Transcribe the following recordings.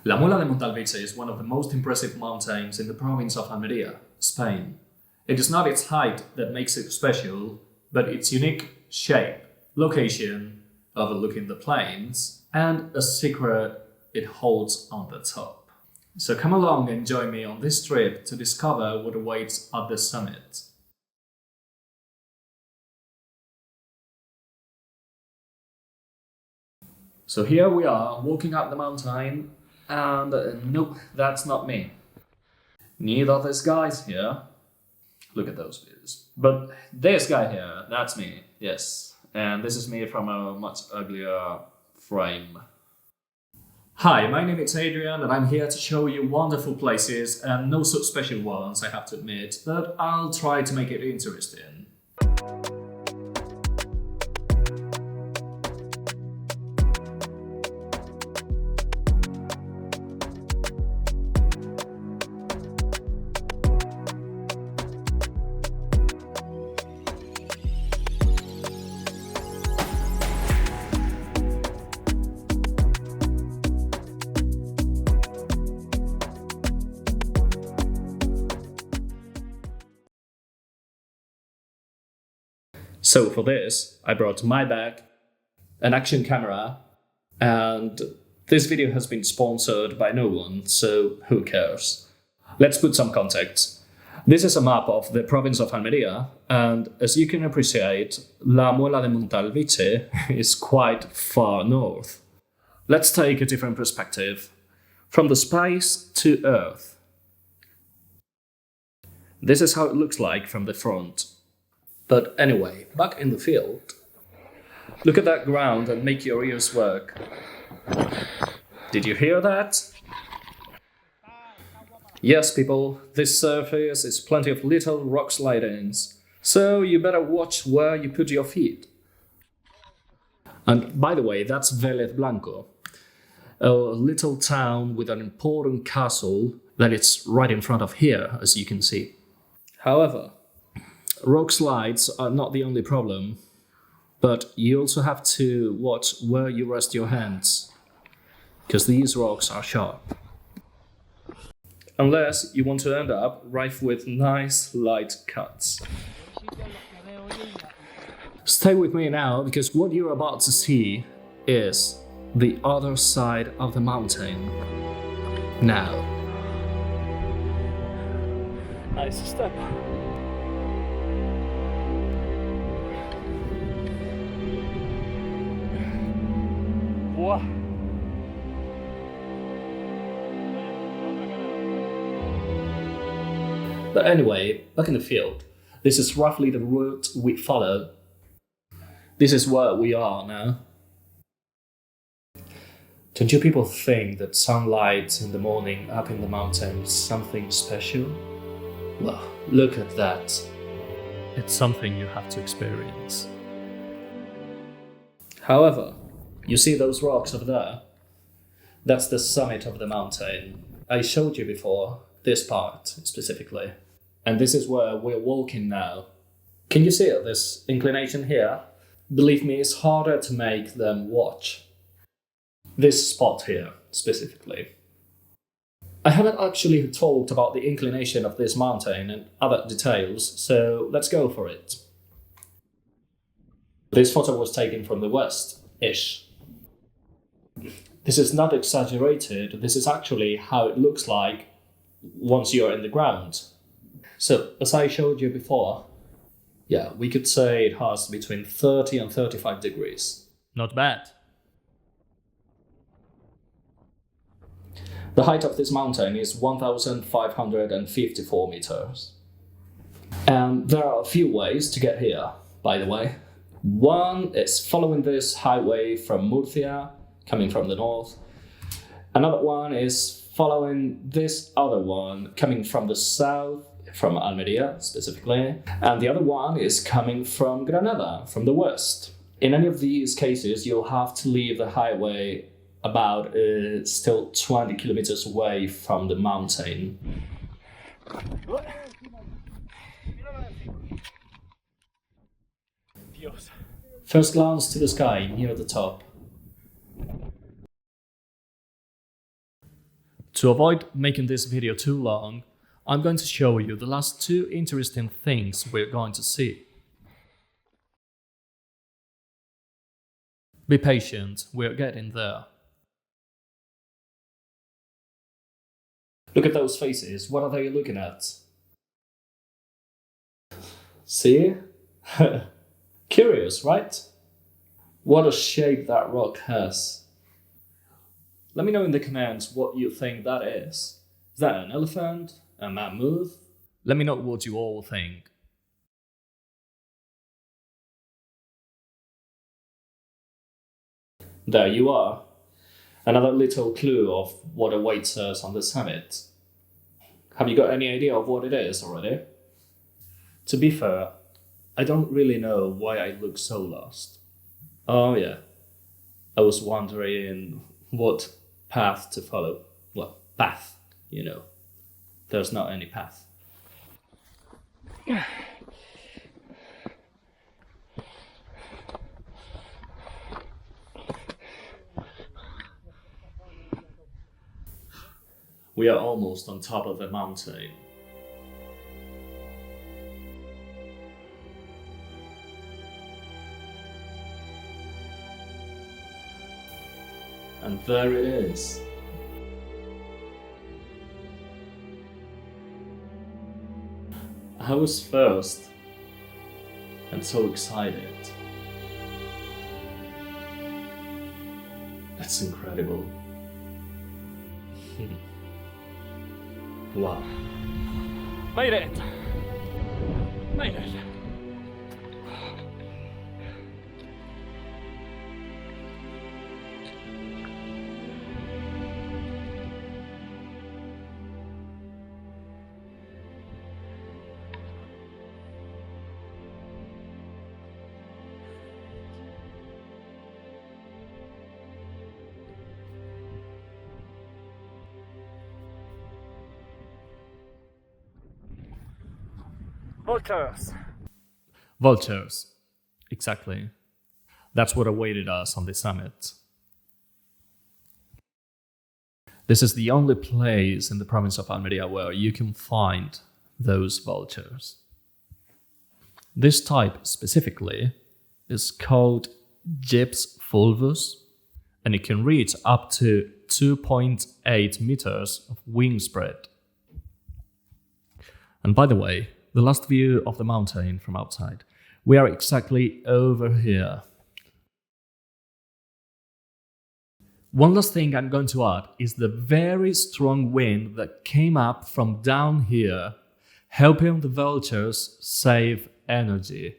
La Muela de Montalviche is one of the most impressive mountains in the province of Almería, Spain. It is not its height that makes it special, but its unique shape, location, overlooking the plains, and a secret it holds on the top. So come along and join me on this trip to discover what awaits at the summit. So here we are, walking up the mountain, and nope, that's not me. Neither this guy's here. Look at those views. But this guy here, that's me, yes. And this is me from a much uglier frame. Hi, my name is Adrian, and I'm here to show you wonderful places, and no so special ones, I have to admit, but I'll try to make it interesting. So for this, I brought my bag, an action camera, and this video has been sponsored by no one, so who cares? Let's put some context. This is a map of the province of Almería, and as you can appreciate, La Muela de Montalviche is quite far north. Let's take a different perspective, from the space to Earth. This is how it looks like from the front. But anyway, back in the field, look at that ground and make your ears work. Did you hear that? Yes, people, this surface is plenty of little rock slide-ins, so you better watch where you put your feet. And by the way, that's Vélez Blanco, a little town with an important castle that is right in front of here, as you can see. However, rock slides are not the only problem, but you also have to watch where you rest your hands, because these rocks are sharp. Unless you want to end up rife with nice light cuts. Stay with me now, because what you're about to see is the other side of the mountain. Now. Nice step. But anyway, back in the field, this is roughly the route we followed. This is where we are now. Don't you people think that sunlight in the morning up in the mountain is something special? Well, look at that. It's something you have to experience. However, you see those rocks over there? That's the summit of the mountain. I showed you before, this part specifically. And this is where we're walking now. Can you see it, this inclination here? Believe me, it's harder to make than watch. This spot here, specifically. I haven't actually talked about the inclination of this mountain and other details, so let's go for it. This photo was taken from the west-ish. This is not exaggerated, this is actually how it looks like once you're in the ground. So, as I showed you before, yeah, we could say it has between 30 and 35 degrees. Not bad. The height of this mountain is 1,554 meters. And there are a few ways to get here, by the way. One is following this highway from Murcia, coming from the north. Another one is following this other one, coming from the south, from Almería specifically. And the other one is coming from Granada, from the west. In any of these cases, you'll have to leave the highway about still 20 kilometers away from the mountain. First glance to the sky near the top. To avoid making this video too long, I'm going to show you the last two interesting things we're going to see. Be patient, we're getting there. Look at those faces, what are they looking at? See? Curious, right? What a shape that rock has. Let me know in the comments what you think that is. Is that an elephant? A mammoth? Let me know what you all think. There you are. Another little clue of what awaits us on the summit. Have you got any idea of what it is already? To be fair, I don't really know why I look so lost. Oh yeah, I was wondering what path to follow. Well, path, you know. There's not any path. We are almost on top of the mountain. And there it is. I was first and so excited. That's incredible. Wow. Made it! Made it! Vultures. Vultures. Exactly. That's what awaited us on the summit. This is the only place in the province of Almeria where you can find those vultures. This type specifically is called Gyps fulvus, and it can reach up to 2.8 meters of wingspread. And by the way, the last view of the mountain from outside. We are exactly over here. One last thing I'm going to add is the very strong wind that came up from down here, helping the vultures save energy.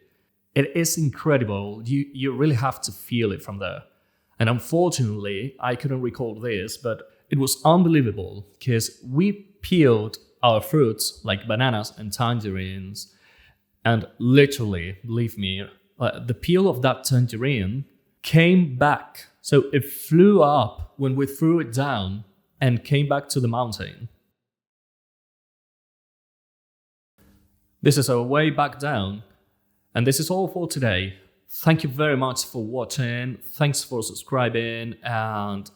It is incredible. You really have to feel it from there. And unfortunately, I couldn't record this, but it was unbelievable because we peeled our fruits like bananas and tangerines, and literally, believe me, the peel of that tangerine came back. So it flew up when we threw it down and came back to the mountain. This is our way back down, and this is all for today. Thank you very much for watching, thanks for subscribing, and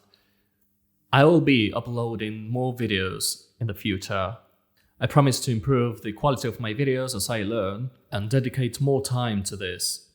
I will be uploading more videos in the future. I promise to improve the quality of my videos as I learn and dedicate more time to this.